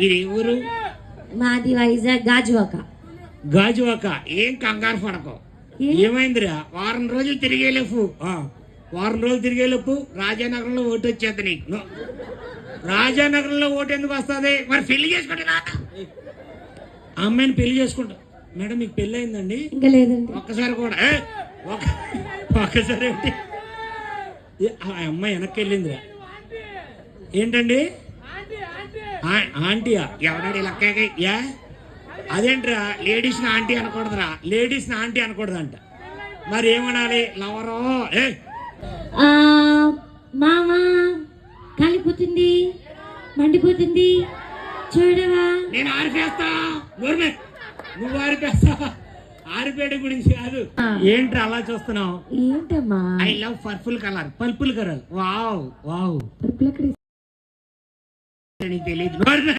ఇది ఊరు? మాది వైజాగ్ గాజువాక. గాజువాక. ఏం కంగారు పడకో. ఏమైందిరా? వారం రోజులు తిరిగేలేపు రాజానగరంలో ఓటు వచ్చేది నీకు. రాజానగరంలో ఓటు ఎందుకు వస్తుంది? మరి పెళ్లి చేసుకుంటా అమ్మాయిని పెళ్లి చేసుకుంటా. మేడం మీకు పెళ్లి అయిందండి? ఇంకా లేదండి. ఒక్కసారి కూడా ఒక్కసారి ఏంటి? ఆ అమ్మాయి వెనక్కి వెళ్ళిందిరా. ఏంటండి? ఆంటీయా? ఎవడాడు లెక్క? అదేంట్రా లేడీస్ని ఆంటీ అనకూడదురా. లేడీస్ని ఆంటీ అనకూడదంట. మరి ఏమనాలి? లవరో మామా కాలిపోతుంది, మండిపోతుంది చూడవా. నేను ఆరిపేస్తా. నువ్వు ఆరిపేస్తా. ఆరిపేట గురించి కాదు. ఏంట్రా అలా చూస్తున్నావు? ఏంటమ్మా? I love purple colour. Purple colour. Wow wow. Purple ఎక్కడ? నీకు తెలియదు.